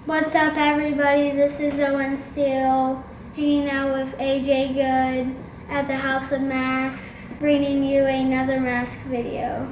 What's up, everybody? This is Owen Steele, hanging out with AJ Good at the House of Masks, bringing you another mask video.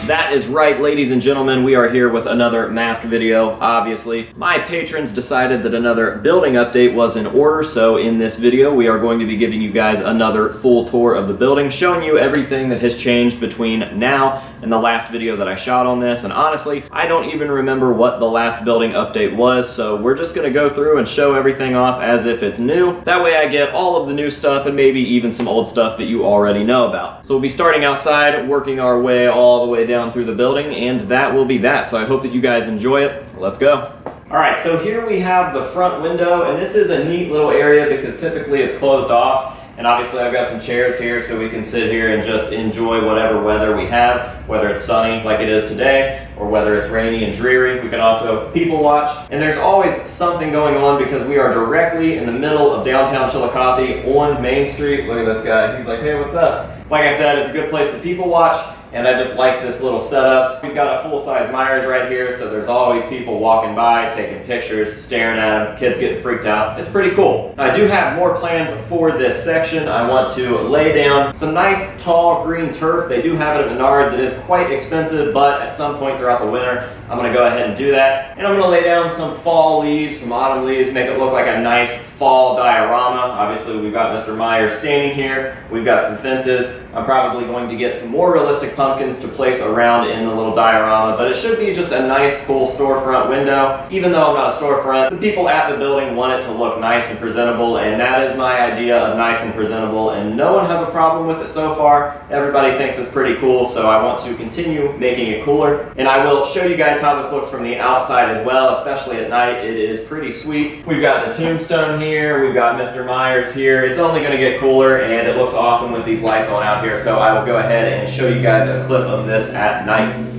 That is right, ladies and gentlemen, we are here with another mask video, obviously. My patrons decided that another building update was in order, so in this video we are going to be giving you guys another full tour of the building, showing you everything that has changed between now and the last video that I shot on this. And honestly, I don't even remember what the last building update was, so we're just going to go through and show everything off as if it's new. That way I get all of the new stuff and maybe even some old stuff that you already know about. So we'll be starting outside, working our way all the way down through the building, and that will be that. So I hope that you guys enjoy it. Let's go. Alright, so here we have the front window, and this is a neat little area because typically it's closed off. And obviously I've got some chairs here so we can sit here and just enjoy whatever weather we have, whether it's sunny like it is today, or whether it's rainy and dreary. We can also people watch. And there's always something going on because we are directly in the middle of downtown Chillicothe on Main Street. Look at this guy. He's like, hey, what's up? So like I said, it's a good place to people watch. And I just like this little setup. We've got a full-size Myers right here, so there's always people walking by, taking pictures, staring at them, kids getting freaked out. It's pretty cool. I do have more plans for this section. I want to lay down some nice, tall, green turf. They do have it at Menards. It is quite expensive, but at some point throughout the winter, I'm gonna go ahead and do that. And I'm gonna lay down some fall leaves, some autumn leaves, make it look like a nice fall diorama. Obviously, we've got Mr. Myers standing here. We've got some fences. I'm probably going to get some more realistic pumpkins to place around in the little diorama, but it should be just a nice, cool storefront window. Even though I'm not a storefront, the people at the building want it to look nice and presentable, and that is my idea of nice and presentable, and no one has a problem with it so far. Everybody thinks it's pretty cool, so I want to continue making it cooler. And I will show you guys how this looks from the outside as well, especially at night. It is pretty sweet. We've got the tombstone here, we've got Mr. Myers here. It's only gonna get cooler, and it looks awesome with these lights on out here, so I will go ahead and show you guys a clip of this at night.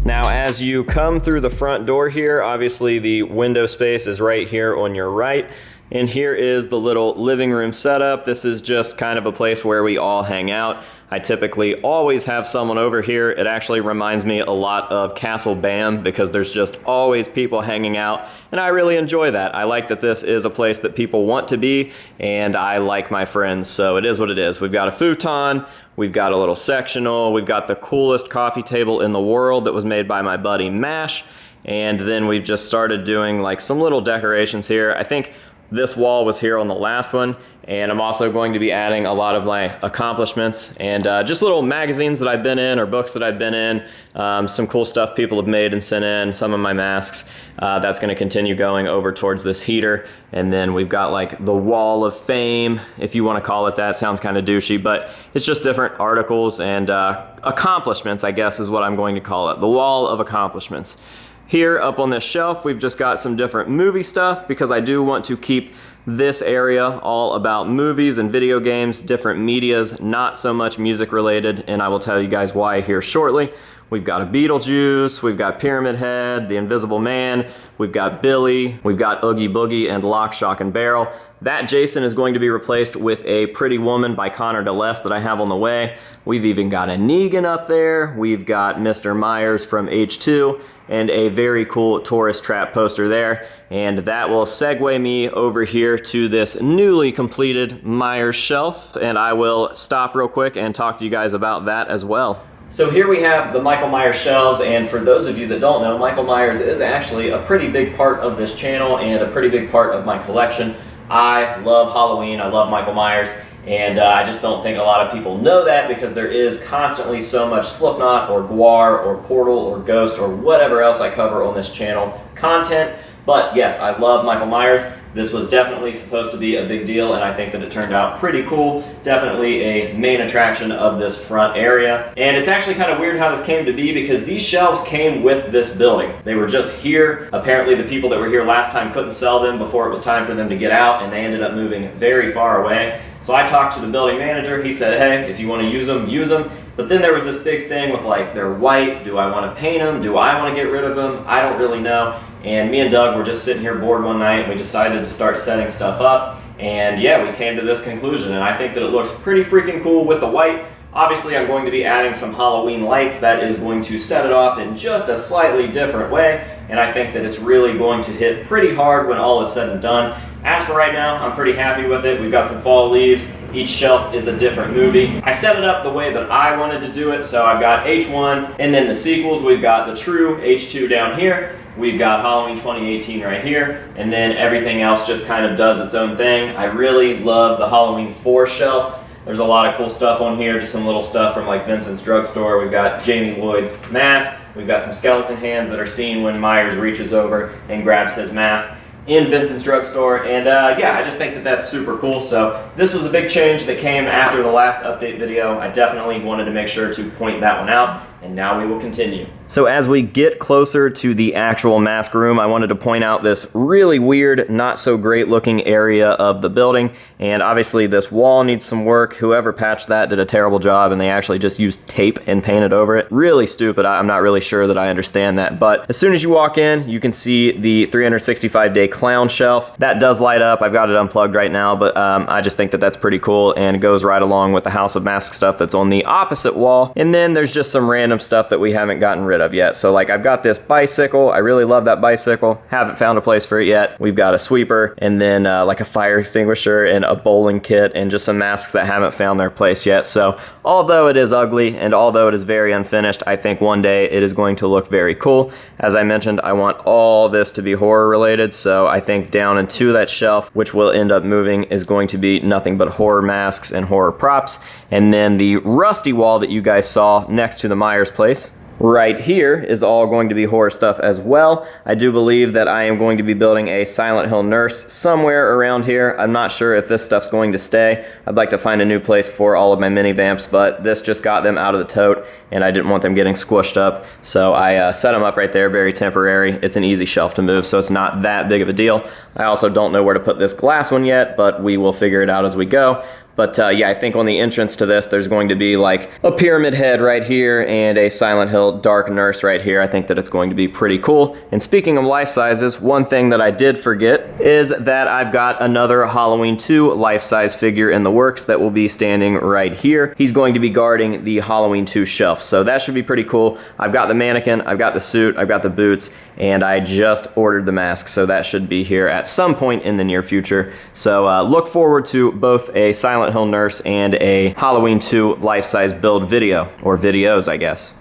Now, as you come through the front door here, obviously the window space is right here on your right. And here is the little living room setup. This is just kind of a place where we all hang out. I typically always have someone over here. It actually reminds me a lot of Castle Bam because there's just always people hanging out, and I really enjoy that. I like that this is a place that people want to be, and I like my friends, so it is what it is. We've got a futon, we've got a little sectional, we've got the coolest coffee table in the world that was made by my buddy Mash, and then we've just started doing like some little decorations here. I think this wall was here on the last one, and I'm also going to be adding a lot of my accomplishments and just little magazines that I've been in or books that I've been in, some cool stuff people have made and sent in, some of my masks. That's going to continue going over towards this heater, and then we've got like the wall of fame, if you want to call it that. Sounds kind of douchey, but it's just different articles and accomplishments, I guess is what I'm going to call it, the wall of accomplishments. Here up on this shelf, we've just got some different movie stuff because I do want to keep this area all about movies and video games, different medias, not so much music related, and I will tell you guys why here shortly. We've got a Beetlejuice, we've got Pyramid Head, The Invisible Man, we've got Billy, we've got Oogie Boogie and Lock, Shock, and Barrel. That Jason is going to be replaced with a Pretty Woman by Connor DeLess that I have on the way. We've even got a Negan up there, we've got Mr. Myers from H2, and a very cool tourist trap poster there. And that will segue me over here to this newly completed Myers shelf, and I will stop real quick and talk to you guys about that as well. So here we have the Michael Myers shelves, and for those of you that don't know, Michael Myers is actually a pretty big part of this channel and a pretty big part of my collection. I love Halloween, I love Michael Myers, and I just don't think a lot of people know that because there is constantly so much Slipknot or Gwar or Portal or Ghost or whatever else I cover on this channel content. But yes, I love Michael Myers. This was definitely supposed to be a big deal, and I think that it turned out pretty cool. Definitely a main attraction of this front area. And it's actually kind of weird how this came to be because these shelves came with this building. They were just here. Apparently the people that were here last time couldn't sell them before it was time for them to get out, and they ended up moving very far away. So I talked to the building manager. He said, hey, if you want to use them, use them. But then there was this big thing with like, they're white. Do I want to paint them? Do I want to get rid of them? I don't really know. And me and Doug were just sitting here bored one night, and we decided to start setting stuff up. And yeah, we came to this conclusion, and I think that it looks pretty freaking cool with the white. Obviously, I'm going to be adding some Halloween lights that is going to set it off in just a slightly different way, and I think that it's really going to hit pretty hard when all is said and done. As for right now, I'm pretty happy with it. We've got some fall leaves. Each shelf is a different movie. I set it up the way that I wanted to do it, so I've got H1, and then the sequels, we've got the true H2 down here. We've got Halloween 2018 right here, and then everything else just kind of does its own thing. I really love the Halloween 4 shelf. There's a lot of cool stuff on here, just some little stuff from like Vincent's Drugstore. We've got Jamie Lloyd's mask. We've got some skeleton hands that are seen when Myers reaches over and grabs his mask in Vincent's Drugstore, and yeah, I just think that that's super cool. So this was a big change that came after the last update video. I definitely wanted to make sure to point that one out, and now we will continue. So as we get closer to the actual mask room, I wanted to point out this really weird, not so great looking area of the building, and obviously this wall needs some work. Whoever patched that did a terrible job, and they actually just used tape and painted over it. Really stupid. I'm not really sure that I understand that, but as soon as you walk in, you can see the 365-day clown shelf. That does light up. I've got it unplugged right now, but I just think that that's pretty cool, and it goes right along with the House of Masks stuff that's on the opposite wall. And then there's just some random stuff that we haven't gotten rid of yet. So like I've got this bicycle. I really love that bicycle. Haven't found a place for it yet. We've got a sweeper, and then like a fire extinguisher and a bowling kit, and just some masks that haven't found their place yet. So although it is ugly and although it is very unfinished, I think one day it is going to look very cool. As I mentioned, I want all this to be horror related, so I think down into that shelf, which will end up moving, is going to be nothing but horror masks and horror props. And then the rusty wall that you guys saw next to the Myers place right here is all going to be horror stuff as well. I do believe that I am going to be building a Silent Hill nurse somewhere around here. I'm not sure if this stuff's going to stay. I'd like to find a new place for all of my mini vamps, but this just got them out of the tote, and I didn't want them getting squished up, so I set them up right there, very temporary. It's an easy shelf to move, so it's not that big of a deal. I also don't know where to put this glass one yet, but we will figure it out as we go. But yeah, I think on the entrance to this, there's going to be like a pyramid head right here and a Silent Hill dark nurse right here. I think that it's going to be pretty cool. And speaking of life sizes, one thing that I did forget is that I've got another Halloween 2 life-size figure in the works that will be standing right here. He's going to be guarding the Halloween 2 shelf, so that should be pretty cool. I've got the mannequin, I've got the suit, I've got the boots, and I just ordered the mask, so that should be here at some point in the near future. So look forward to both a Silent Hill nurse and a Halloween 2 life-size build video, or videos, I guess.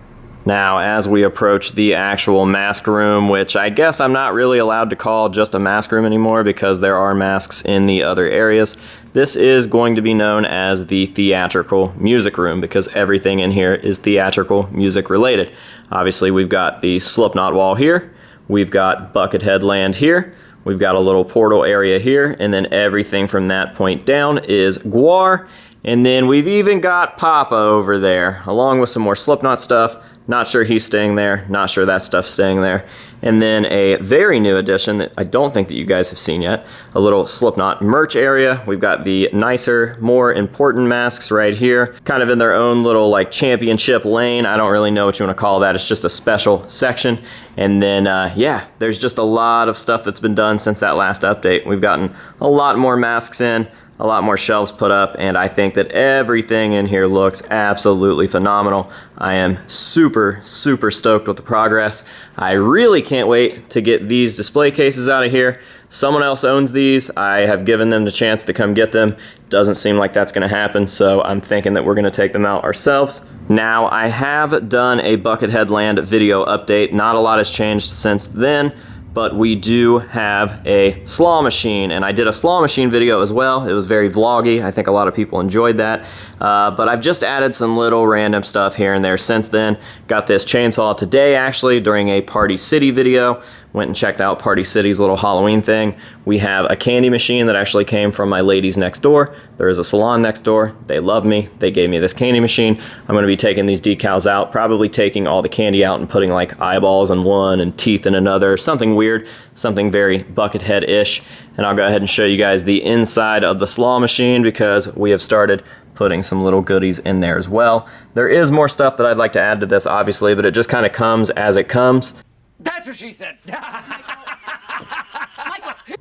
Now, as we approach the actual mask room, which I guess I'm not really allowed to call just a mask room anymore because there are masks in the other areas, this is going to be known as the theatrical music room because everything in here is theatrical music related. Obviously, we've got the Slipknot wall here, we've got Buckethead Land here, we've got a little portal area here, and then everything from that point down is Gwar. And then we've even got Papa over there, along with some more Slipknot stuff. Not sure he's staying there, not sure that stuff's staying there. And then a very new addition that I don't think that you guys have seen yet, a little Slipknot merch area. We've got the nicer, more important masks right here, kind of in their own little like championship lane. I don't really know what you want to call that. It's just a special section. And then, yeah, there's just a lot of stuff that's been done since that last update. We've gotten a lot more masks in, a lot more shelves put up, and I think that everything in here looks absolutely phenomenal. I am super, super stoked with the progress. I really can't wait to get these display cases out of here. Someone else owns these. I have given them the chance to come get them. Doesn't seem like that's gonna happen, so I'm thinking that we're gonna take them out ourselves. Now, I have done a Buckethead Land video update. Not a lot has changed since then, but we do have a slaw machine, and I did a slaw machine video as well. It was very vloggy. I think a lot of people enjoyed that. But I've just added some little random stuff here and there since then. Got this chainsaw today, actually, during a Party City video. Went and checked out Party City's little Halloween thing. We have a candy machine that actually came from my ladies next door. There is a salon next door. They love me. They gave me this candy machine. I'm gonna be taking these decals out, probably taking all the candy out and putting like eyeballs in one and teeth in another, something weird, something very Buckethead-ish. And I'll go ahead and show you guys the inside of the slaw machine because we have started putting some little goodies in there as well. There is more stuff that I'd like to add to this, obviously, but it just kind of comes as it comes. That's what she said.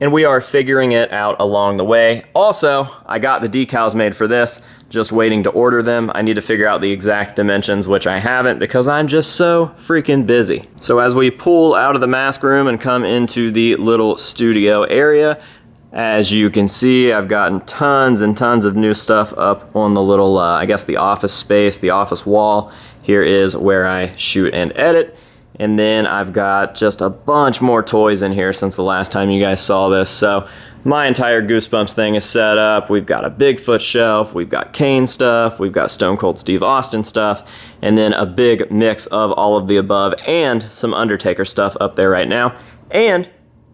And we are figuring it out along the way. Also, I got the decals made for this, just waiting to order them. I need to figure out the exact dimensions, which I haven't because I'm just so freaking busy. So as we pull out of the mask room and come into the little studio area, as you can see, I've gotten tons and tons of new stuff up on the little, I guess the office space, the office wall. Here is where I shoot and edit. And then I've got just a bunch more toys in here since the last time you guys saw this. So my entire Goosebumps thing is set up. We've got a Bigfoot shelf, we've got Kane stuff, we've got Stone Cold Steve Austin stuff, and then a big mix of all of the above and some Undertaker stuff up there right now, and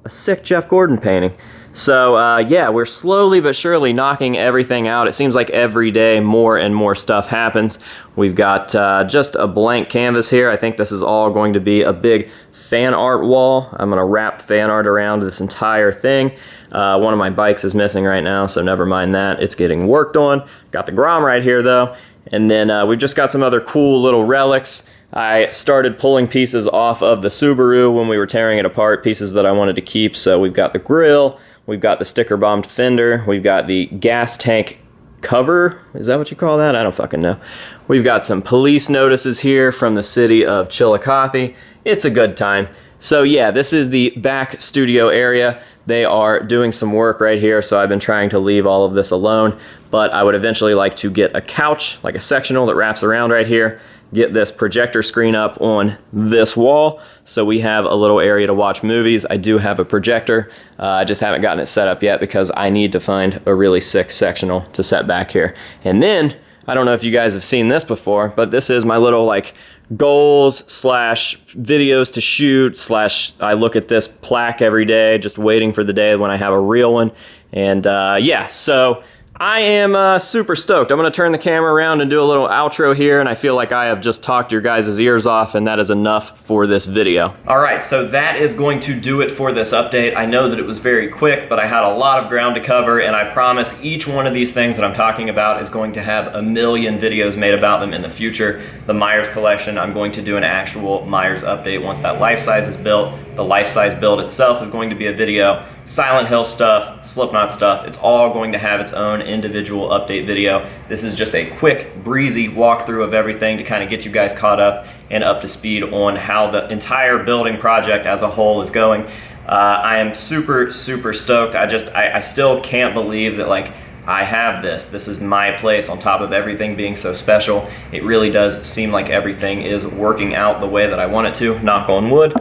a sick Jeff Gordon painting. So yeah, we're slowly but surely knocking everything out. It seems like every day more and more stuff happens. We've got just a blank canvas here. I think this is all going to be a big fan art wall. I'm gonna wrap fan art around this entire thing. One of my bikes is missing right now, so never mind that. It's getting worked on. Got the Grom right here though. And then we've just got some other cool little relics. I started pulling pieces off of the Subaru when we were tearing it apart, pieces that I wanted to keep. So we've got the grill, we've got the sticker bombed fender, we've got the gas tank cover. Is that what you call that? I don't fucking know. We've got some police notices here from the city of Chillicothe. It's a good time. So yeah, this is the back studio area. They are doing some work right here, so I've been trying to leave all of this alone, but I would eventually like to get a couch, like a sectional that wraps around right here, get this projector screen up on this wall so we have a little area to watch movies. I do have a projector. I just haven't gotten it set up yet because I need to find a really sick sectional to set back here. And then, I don't know if you guys have seen this before, but this is my little like goals slash videos to shoot slash I look at this plaque every day just waiting for the day when I have a real one. And yeah, so I am super stoked. I'm going to turn the camera around and do a little outro here, and I feel like I have just talked your guys' ears off, and that is enough for this video. Alright, so that is going to do it for this update. I know that it was very quick, but I had a lot of ground to cover, and I promise each one of these things that I'm talking about is going to have a million videos made about them in the future. The Myers collection, I'm going to do an actual Myers update once that life-size is built. The life-size build itself is going to be a video. Silent Hill stuff, Slipknot stuff, it's all going to have its own individual update video. This is just a quick, breezy walkthrough of everything to kind of get you guys caught up and up to speed on how the entire building project as a whole is going. I am super, super stoked. I still can't believe that like I have this. This is my place on top of everything being so special. It really does seem like everything is working out the way that I want it to, knock on wood.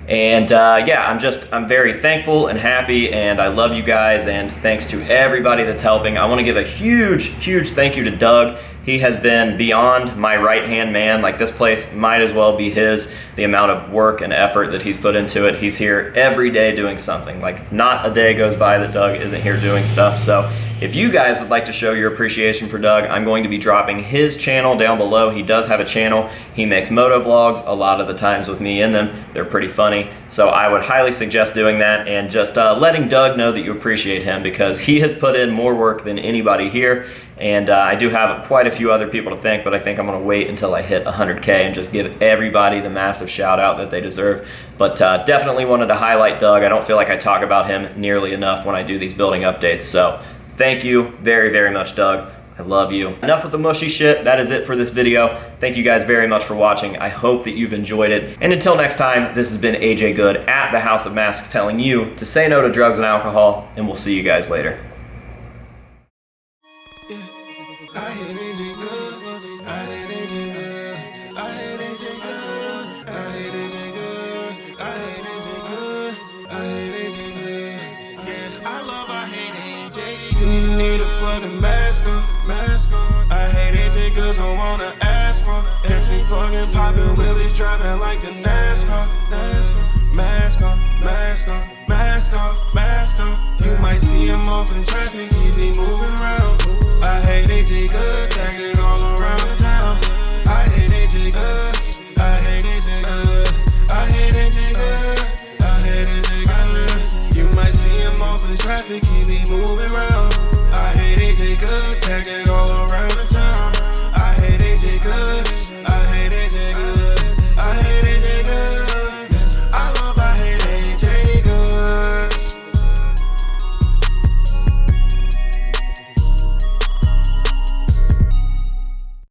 And yeah, I'm very thankful and happy, and I love you guys, and thanks to everybody that's helping. I want to give a huge, huge thank you to Doug. He has been beyond my right-hand man. Like, this place might as well be his, the amount of work and effort that he's put into it. He's here every day doing something. Like, not a day goes by that Doug isn't here doing stuff. So if you guys would like to show your appreciation for Doug, I'm going to be dropping his channel down below. He does have a channel. He makes moto vlogs a lot of the times with me in them. They're pretty funny. So I would highly suggest doing that and just letting Doug know that you appreciate him, because he has put in more work than anybody here. And I do have quite a few other people to thank, but I think I'm going to wait until I hit 100K and just give everybody the massive shout out that they deserve. But definitely wanted to highlight Doug. I don't feel like I talk about him nearly enough when I do these building updates. So Thank you very, very much, Doug. I love you. Enough with the mushy shit. That is it for this video. Thank you guys very much for watching. I hope that you've enjoyed it. And until next time, this has been AJ Good at the House of Masks telling you to say no to drugs and alcohol, and we'll see you guys later. You need to put a mask on, mask on. I hate AJ girls don't wanna ask for. Catch me fucking popping wheelies, driving like the NASCAR, NASCAR. Mask on, mask on, mask on, mask on. You might see him off in traffic, he be moving around. I hate AJ good, tagged